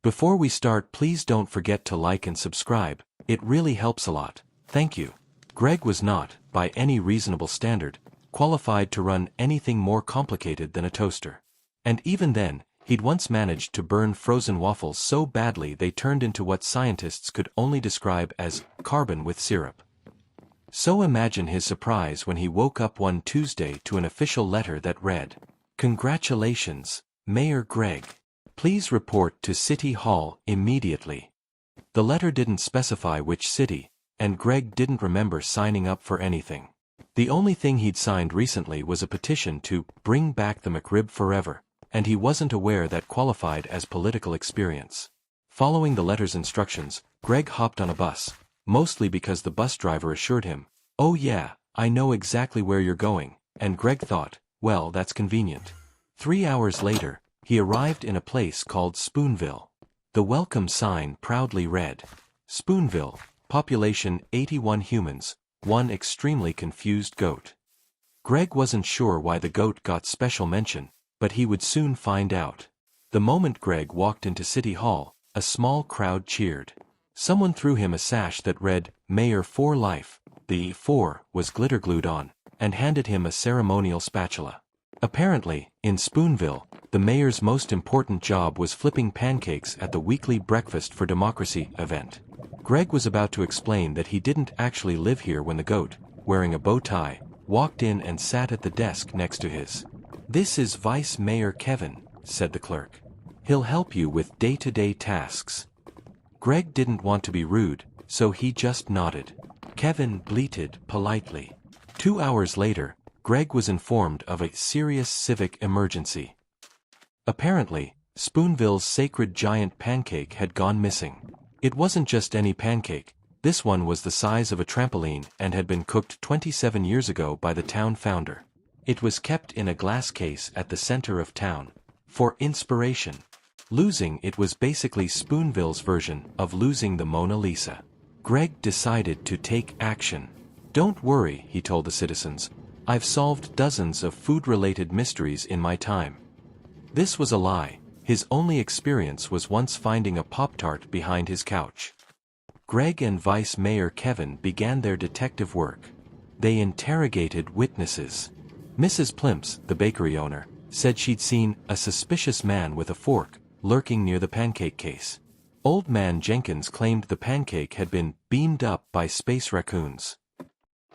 Before we start, please don't forget to like and subscribe, it really helps a lot, thank you. Greg was not, by any reasonable standard, qualified to run anything more complicated than a toaster. And even then, he'd once managed to burn frozen waffles so badly they turned into what scientists could only describe as carbon with syrup. So imagine his surprise when he woke up one Tuesday to an official letter that read, "Congratulations, Mayor Greg. Please report to City Hall immediately." The letter didn't specify which city, and Greg didn't remember signing up for anything. The only thing he'd signed recently was a petition to bring back the McRib forever, and he wasn't aware that qualified as political experience. Following the letter's instructions, Greg hopped on a bus, mostly because the bus driver assured him, "Oh yeah, I know exactly where you're going," and Greg thought, well, that's convenient. 3 hours later, he arrived in a place called Spoonville. The welcome sign proudly read, "Spoonville, population 81 humans, one extremely confused goat." Greg wasn't sure why the goat got special mention, but he would soon find out. The moment Greg walked into City Hall, a small crowd cheered. Someone threw him a sash that read, "Mayor for Life," the "for" was glitter glued on, and handed him a ceremonial spatula. Apparently, in Spoonville, the mayor's most important job was flipping pancakes at the weekly Breakfast for Democracy event. Greg was about to explain that he didn't actually live here when the goat, wearing a bow tie, walked in and sat at the desk next to his. "This is Vice Mayor Kevin," said the clerk. "He'll help you with day-to-day tasks." Greg didn't want to be rude, so he just nodded. Kevin bleated politely. 2 hours later, Greg was informed of a serious civic emergency. Apparently, Spoonville's sacred giant pancake had gone missing. It wasn't just any pancake, this one was the size of a trampoline and had been cooked 27 years ago by the town founder. It was kept in a glass case at the center of town. For inspiration. Losing it was basically Spoonville's version of losing the Mona Lisa. Greg decided to take action. "Don't worry," he told the citizens. "I've solved dozens of food-related mysteries in my time." This was a lie. His only experience was once finding a Pop-Tart behind his couch. Greg and Vice Mayor Kevin began their detective work. They interrogated witnesses. Mrs. Plimps, the bakery owner, said she'd seen a suspicious man with a fork lurking near the pancake case. Old Man Jenkins claimed the pancake had been beamed up by space raccoons.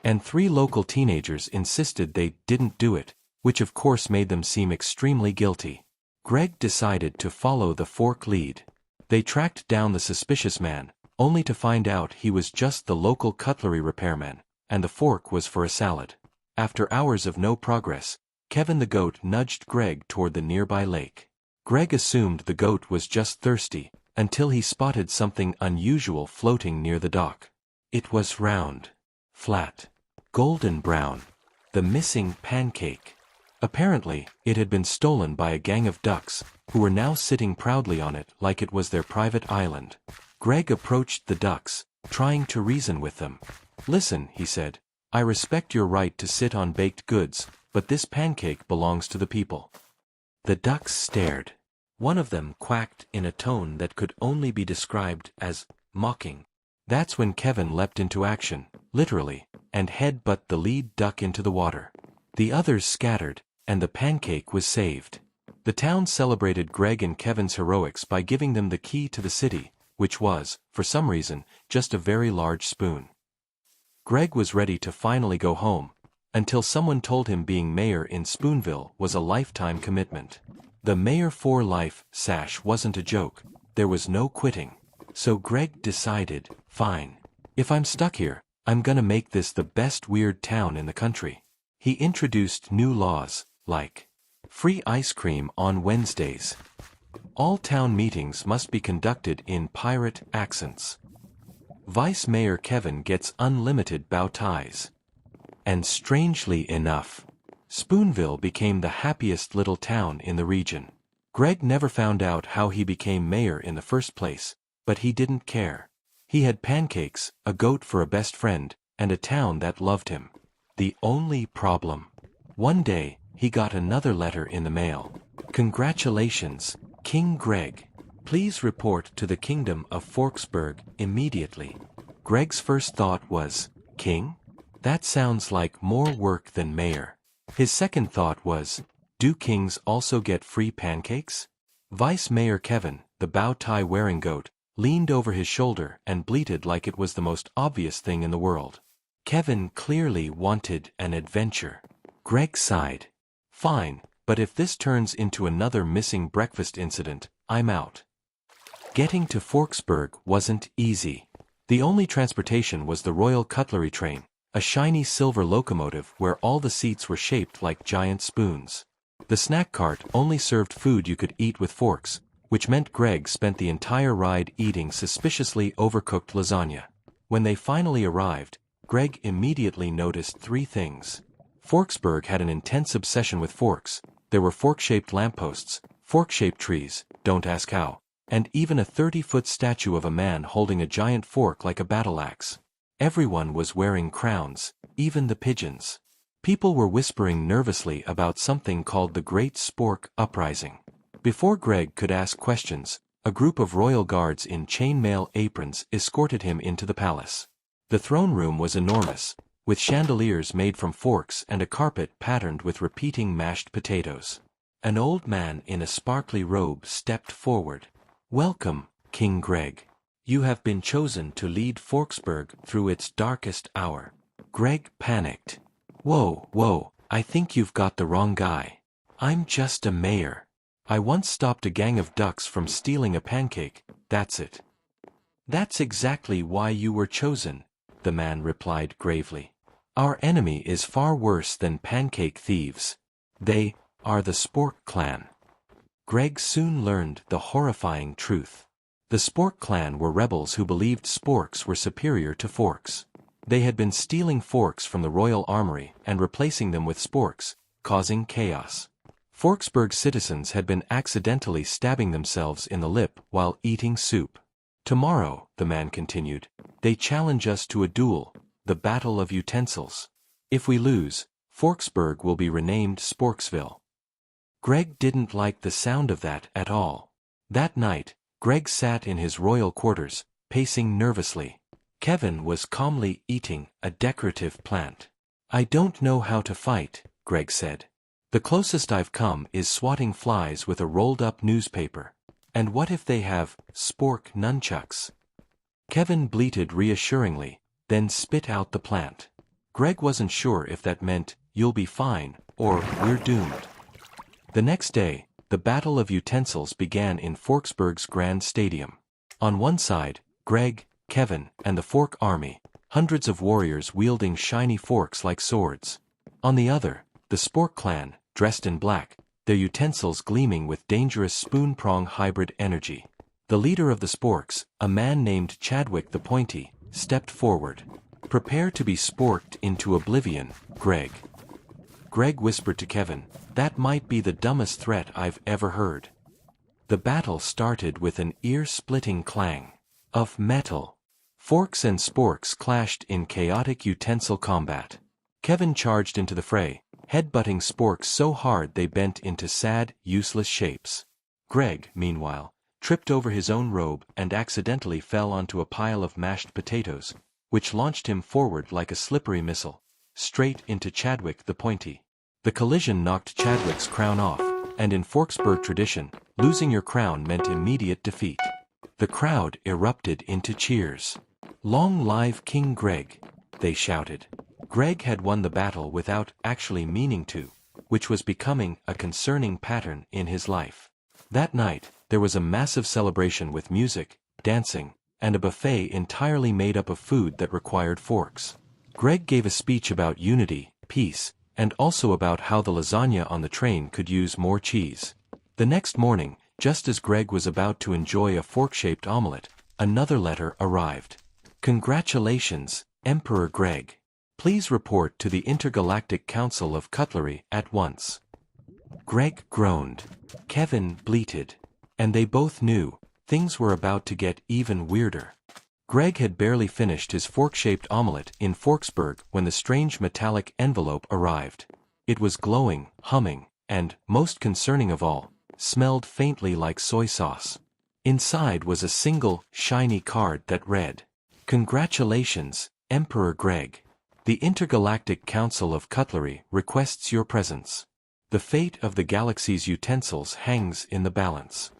And 3 local teenagers insisted they didn't do it, which of course made them seem extremely guilty. Greg decided to follow the fork lead. They tracked down the suspicious man, only to find out he was just the local cutlery repairman, and the fork was for a salad. After hours of no progress, Kevin the goat nudged Greg toward the nearby lake. Greg assumed the goat was just thirsty, until he spotted something unusual floating near the dock. It was round, flat, golden brown. The missing pancake. Apparently, it had been stolen by a gang of ducks, who were now sitting proudly on it like it was their private island. Greg approached the ducks, trying to reason with them. "Listen," he said, "I respect your right to sit on baked goods, but this pancake belongs to the people." The ducks stared. One of them quacked in a tone that could only be described as mocking. That's when Kevin leapt into action, literally, and head-butt the lead duck into the water. The others scattered, and the pancake was saved. The town celebrated Greg and Kevin's heroics by giving them the key to the city, which was, for some reason, just a very large spoon. Greg was ready to finally go home, until someone told him being mayor in Spoonville was a lifetime commitment. The Mayor for Life sash wasn't a joke, there was no quitting. So Greg decided, fine. If I'm stuck here, I'm gonna make this the best weird town in the country. He introduced new laws, like free ice cream on Wednesdays. All town meetings must be conducted in pirate accents. Vice Mayor Kevin gets unlimited bow ties. And strangely enough, Spoonville became the happiest little town in the region. Greg never found out how he became mayor in the first place, but he didn't care. He had pancakes, a goat for a best friend, and a town that loved him. The only problem. One day, he got another letter in the mail. Congratulations, King Greg. Please report to the Kingdom of Forksburg immediately. Greg's first thought was, King? That sounds like more work than mayor. His second thought was, do kings also get free pancakes? Vice Mayor Kevin, the bow tie wearing goat, leaned over his shoulder and bleated like it was the most obvious thing in the world. Kevin clearly wanted an adventure. Greg sighed. Fine, but if this turns into another missing breakfast incident, I'm out. Getting to Forksburg wasn't easy. The only transportation was the Royal Cutlery train, a shiny silver locomotive where all the seats were shaped like giant spoons. The snack cart only served food you could eat with forks, which meant Greg spent the entire ride eating suspiciously overcooked lasagna. When they finally arrived, Greg immediately noticed three things. Forksburg had an intense obsession with forks. There were fork-shaped lampposts, fork-shaped trees, don't ask how, and even a 30-foot statue of a man holding a giant fork like a battle axe. Everyone was wearing crowns, even the pigeons. People were whispering nervously about something called the Great Spork Uprising. Before Greg could ask questions, a group of royal guards in chainmail aprons escorted him into the palace. The throne room was enormous, with chandeliers made from forks and a carpet patterned with repeating mashed potatoes. An old man in a sparkly robe stepped forward. Welcome, King Greg. You have been chosen to lead Forksburg through its darkest hour. Greg panicked. Whoa, I think you've got the wrong guy. I'm just a mayor. I once stopped a gang of ducks from stealing a pancake, that's it. That's exactly why you were chosen, the man replied gravely. Our enemy is far worse than pancake thieves. They are the Spork clan. Greg soon learned the horrifying truth. The Spork clan were rebels who believed sporks were superior to forks. They had been stealing forks from the royal armory and replacing them with sporks, causing chaos. Forksburg citizens had been accidentally stabbing themselves in the lip while eating soup. Tomorrow, the man continued, they challenge us to a duel, the Battle of Utensils. If we lose, Forksburg will be renamed Sporksville. Greg didn't like the sound of that at all. That night, Greg sat in his royal quarters, pacing nervously. Kevin was calmly eating a decorative plant. I don't know how to fight, Greg said. The closest I've come is swatting flies with a rolled-up newspaper. And what if they have spork nunchucks? Kevin bleated reassuringly, then spit out the plant. Greg wasn't sure if that meant, you'll be fine, or we're doomed. The next day, the Battle of Utensils began in Forksburg's Grand Stadium. On one side, Greg, Kevin, and the Fork Army, hundreds of warriors wielding shiny forks like swords. On the other, the Spork clan, dressed in black, their utensils gleaming with dangerous spoon-prong hybrid energy. The leader of the Sporks, a man named Chadwick the Pointy, stepped forward. Prepare to be sporked into oblivion, Greg. Greg whispered to Kevin, that might be the dumbest threat I've ever heard. The battle started with an ear-splitting clang of metal. Forks and sporks clashed in chaotic utensil combat. Kevin charged into the fray, headbutting sporks so hard they bent into sad, useless shapes. Greg, meanwhile, tripped over his own robe and accidentally fell onto a pile of mashed potatoes, which launched him forward like a slippery missile, straight into Chadwick the Pointy. The collision knocked Chadwick's crown off, and in Forksburg tradition, losing your crown meant immediate defeat. The crowd erupted into cheers. Long live King Greg, they shouted. Greg had won the battle without actually meaning to, which was becoming a concerning pattern in his life. That night, there was a massive celebration with music, dancing, and a buffet entirely made up of food that required forks. Greg gave a speech about unity, peace, and also about how the lasagna on the train could use more cheese. The next morning, just as Greg was about to enjoy a fork-shaped omelette, another letter arrived. Congratulations, Emperor Greg. Please report to the Intergalactic Council of Cutlery at once. Greg groaned. Kevin bleated. And they both knew, things were about to get even weirder. Greg had barely finished his fork-shaped omelette in Forksburg when the strange metallic envelope arrived. It was glowing, humming, and, most concerning of all, smelled faintly like soy sauce. Inside was a single, shiny card that read, "Congratulations, Emperor Greg. The Intergalactic Council of Cutlery requests your presence. The fate of the galaxy's utensils hangs in the balance."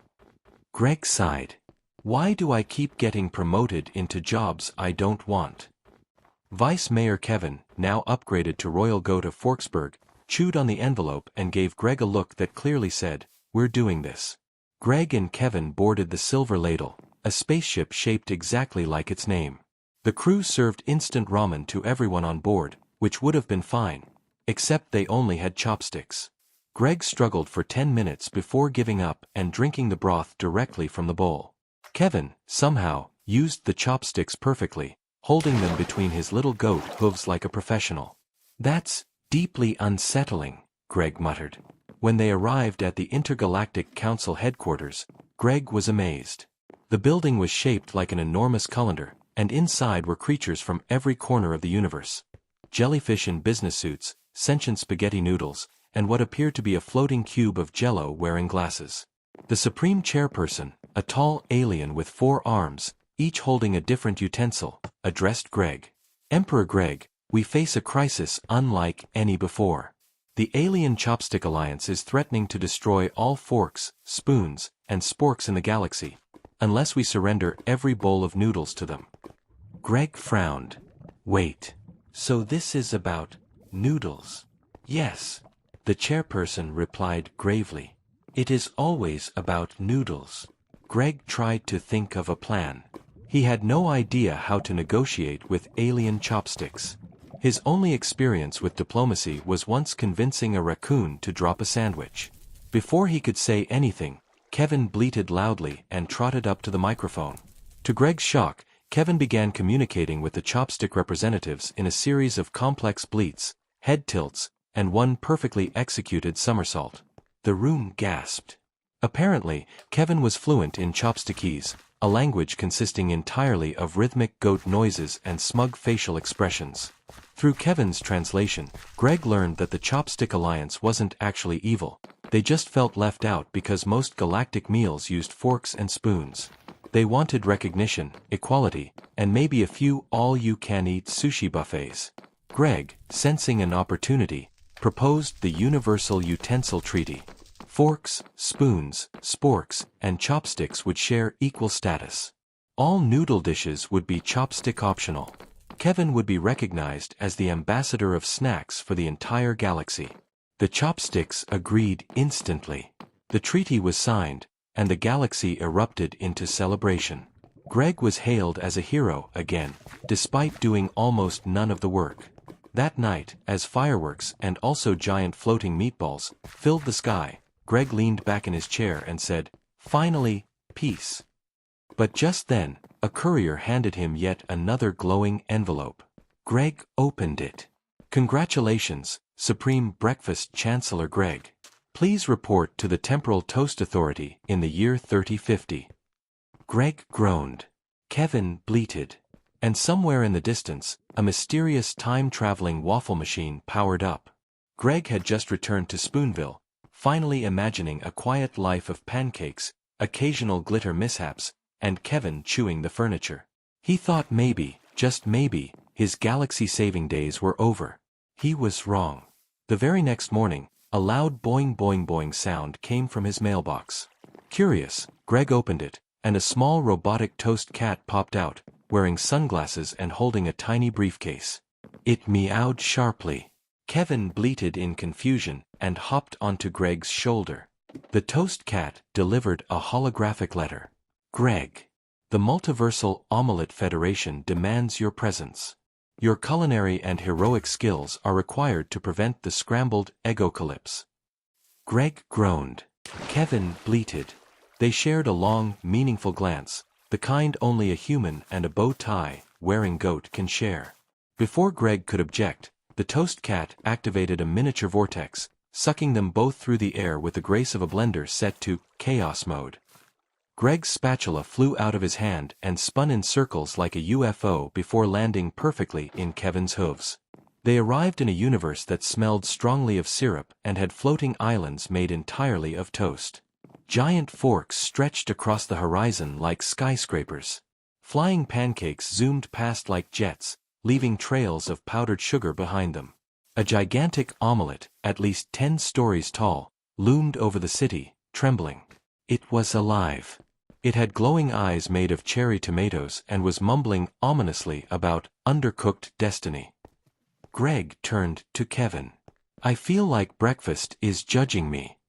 Greg sighed. Why do I keep getting promoted into jobs I don't want? Vice Mayor Kevin, now upgraded to Royal Goat of Forksburg, chewed on the envelope and gave Greg a look that clearly said, "We're doing this." Greg and Kevin boarded the Silver Ladle, a spaceship shaped exactly like its name. The crew served instant ramen to everyone on board, which would have been fine, except they only had chopsticks. Greg struggled for 10 minutes before giving up and drinking the broth directly from the bowl. Kevin, somehow, used the chopsticks perfectly, holding them between his little goat hooves like a professional. "That's deeply unsettling," Greg muttered. When they arrived at the Intergalactic Council headquarters, Greg was amazed. The building was shaped like an enormous colander, and inside were creatures from every corner of the universe. Jellyfish in business suits, sentient spaghetti noodles, and what appeared to be a floating cube of jello wearing glasses. The supreme chairperson, a tall alien with 4 arms, each holding a different utensil, addressed Greg. "Emperor Greg, we face a crisis unlike any before. The Alien Chopstick Alliance is threatening to destroy all forks, spoons, and sporks in the galaxy, unless we surrender every bowl of noodles to them." Greg frowned. "Wait. So this is about noodles?" "Yes," the chairperson replied gravely. "It is always about noodles." Greg tried to think of a plan. He had no idea how to negotiate with alien chopsticks. His only experience with diplomacy was once convincing a raccoon to drop a sandwich. Before he could say anything, Kevin bleated loudly and trotted up to the microphone. To Greg's shock, Kevin began communicating with the chopstick representatives in a series of complex bleats, head tilts, and one perfectly executed somersault. The room gasped. Apparently, Kevin was fluent in chopstickese, a language consisting entirely of rhythmic goat noises and smug facial expressions. Through Kevin's translation, Greg learned that the Chopstick Alliance wasn't actually evil. They just felt left out because most galactic meals used forks and spoons. They wanted recognition, equality, and maybe a few all-you-can-eat sushi buffets. Greg, sensing an opportunity, proposed the Universal Utensil Treaty. Forks, spoons, sporks, and chopsticks would share equal status. All noodle dishes would be chopstick optional. Kevin would be recognized as the ambassador of snacks for the entire galaxy. The chopsticks agreed instantly. The treaty was signed, and the galaxy erupted into celebration. Greg was hailed as a hero again, despite doing almost none of the work. That night, as fireworks and also giant floating meatballs filled the sky, Greg leaned back in his chair and said, "Finally, peace." But just then, a courier handed him yet another glowing envelope. Greg opened it. "Congratulations, Supreme Breakfast Chancellor Greg. Please report to the Temporal Toast Authority in the year 3050. Greg groaned. Kevin bleated. And somewhere in the distance, a mysterious time-traveling waffle machine powered up. Greg had just returned to Spoonville, finally imagining a quiet life of pancakes, occasional glitter mishaps, and Kevin chewing the furniture. He thought maybe, just maybe, his galaxy-saving days were over. He was wrong. The very next morning, a loud boing boing boing sound came from his mailbox. Curious, Greg opened it, and a small robotic toast cat popped out, wearing sunglasses and holding a tiny briefcase. It meowed sharply. Kevin bleated in confusion and hopped onto Greg's shoulder. The toast cat delivered a holographic letter. Greg, the Multiversal Omelette Federation demands your presence. Your culinary and heroic skills are required to prevent the scrambled eggocalypse. Greg groaned. Kevin bleated. They shared a long, meaningful glance, the kind only a human and a bow tie wearing goat can share. Before Greg could object, the toast cat activated a miniature vortex, sucking them both through the air with the grace of a blender set to chaos mode. Greg's spatula flew out of his hand and spun in circles like a UFO before landing perfectly in Kevin's hooves. They arrived in a universe that smelled strongly of syrup and had floating islands made entirely of toast. Giant forks stretched across the horizon like skyscrapers. Flying pancakes zoomed past like jets, leaving trails of powdered sugar behind them. A gigantic omelette, at least 10 stories tall, loomed over the city, trembling. It was alive. It had glowing eyes made of cherry tomatoes and was mumbling ominously about undercooked destiny. Greg turned to Kevin. "I feel like breakfast is judging me."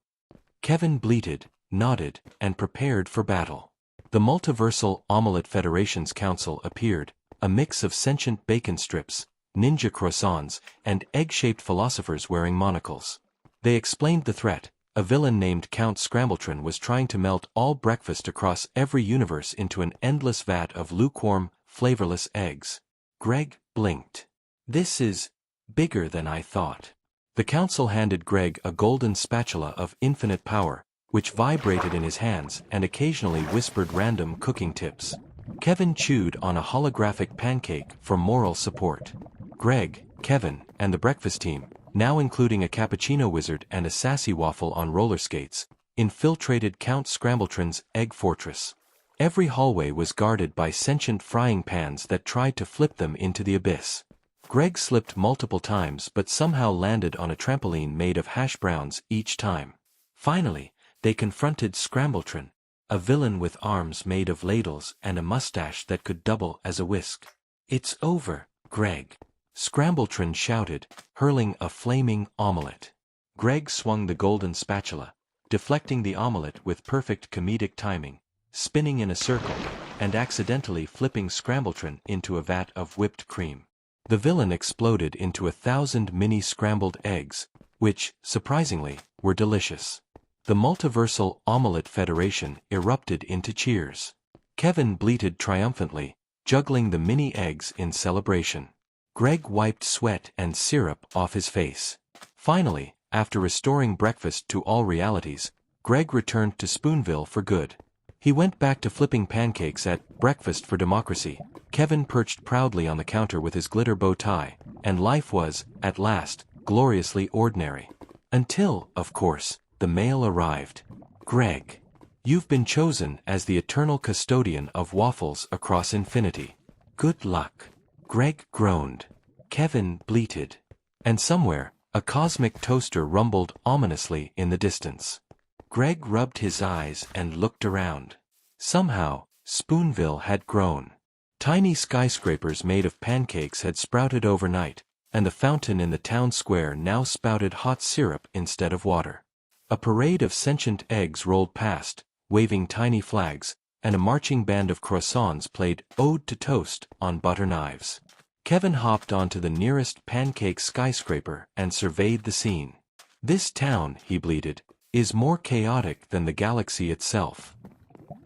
Kevin bleated, nodded, and prepared for battle. The Multiversal Omelette Federation's council appeared, a mix of sentient bacon strips, ninja croissants, and egg-shaped philosophers wearing monocles. They explained the threat. A villain named Count Scrambletron was trying to melt all breakfast across every universe into an endless vat of lukewarm, flavorless eggs. Greg blinked. "This is bigger than I thought." The council handed Greg a golden spatula of infinite power, which vibrated in his hands and occasionally whispered random cooking tips. Kevin chewed on a holographic pancake for moral support. Greg, Kevin, and the breakfast team, now including a cappuccino wizard and a sassy waffle on roller skates, infiltrated Count Scrambletron's egg fortress. Every hallway was guarded by sentient frying pans that tried to flip them into the abyss. Greg slipped multiple times but somehow landed on a trampoline made of hash browns each time. Finally, they confronted Scrambletron, a villain with arms made of ladles and a mustache that could double as a whisk. "It's over, Greg," Scrambletron shouted, hurling a flaming omelette. Greg swung the golden spatula, deflecting the omelette with perfect comedic timing, spinning in a circle, and accidentally flipping Scrambletron into a vat of whipped cream. The villain exploded into 1,000 mini scrambled eggs, which, surprisingly, were delicious. The Multiversal Omelette Federation erupted into cheers. Kevin bleated triumphantly, juggling the mini eggs in celebration. Greg wiped sweat and syrup off his face. Finally, after restoring breakfast to all realities, Greg returned to Spoonville for good. He went back to flipping pancakes at Breakfast for Democracy. Kevin perched proudly on the counter with his glitter bow tie, and life was, at last, gloriously ordinary. Until, of course, the mail arrived. "Greg, you've been chosen as the eternal custodian of waffles across infinity. Good luck." Greg groaned. Kevin bleated. And somewhere, a cosmic toaster rumbled ominously in the distance. Greg rubbed his eyes and looked around. Somehow, Spoonville had grown. Tiny skyscrapers made of pancakes had sprouted overnight, and the fountain in the town square now spouted hot syrup instead of water. A parade of sentient eggs rolled past, waving tiny flags, and a marching band of croissants played Ode to Toast on butter knives. Kevin hopped onto the nearest pancake skyscraper and surveyed the scene. "This town," he bleated, "is more chaotic than the galaxy itself."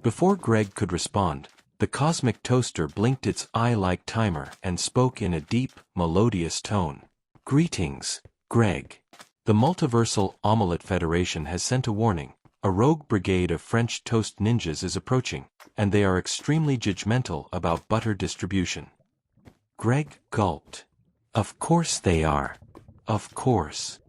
Before Greg could respond, the cosmic toaster blinked its eye like timer and spoke in a deep, melodious tone. "Greetings, Greg. The Multiversal Omelette Federation has sent a warning. A rogue brigade of French toast ninjas is approaching, and they are extremely judgmental about butter distribution." Greg gulped. "Of course they are. Of course."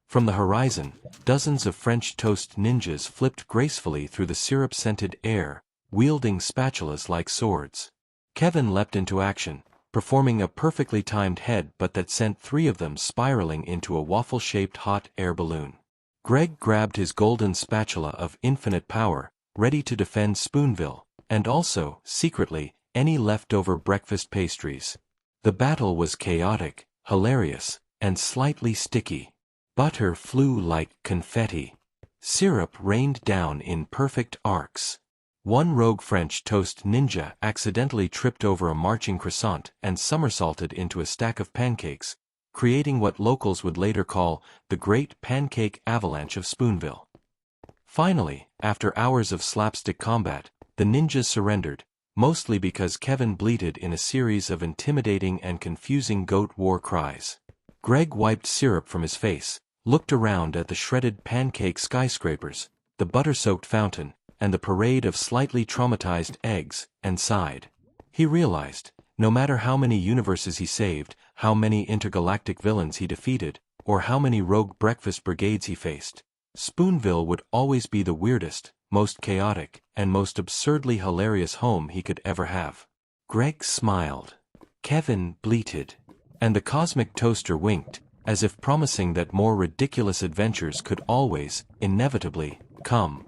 From the horizon, dozens of French toast ninjas flipped gracefully through the syrup-scented air, wielding spatulas like swords. Kevin leapt into action, performing a perfectly timed headbutt that sent 3 of them spiraling into a waffle-shaped hot air balloon. Greg grabbed his golden spatula of infinite power, ready to defend Spoonville, and also, secretly, any leftover breakfast pastries. The battle was chaotic, hilarious, and slightly sticky. Butter flew like confetti. Syrup rained down in perfect arcs. One rogue French toast ninja accidentally tripped over a marching croissant and somersaulted into a stack of pancakes, creating what locals would later call the Great Pancake Avalanche of Spoonville. Finally, after hours of slapstick combat, the ninjas surrendered, mostly because Kevin bleated in a series of intimidating and confusing goat war cries. Greg wiped syrup from his face, looked around at the shredded pancake skyscrapers, the butter-soaked fountain, and the parade of slightly traumatized eggs, and sighed. He realized, no matter how many universes he saved, how many intergalactic villains he defeated, or how many rogue breakfast brigades he faced, Spoonville would always be the weirdest, most chaotic, and most absurdly hilarious home he could ever have. Greg smiled. Kevin bleated. And the cosmic toaster winked, as if promising that more ridiculous adventures could always, inevitably, come.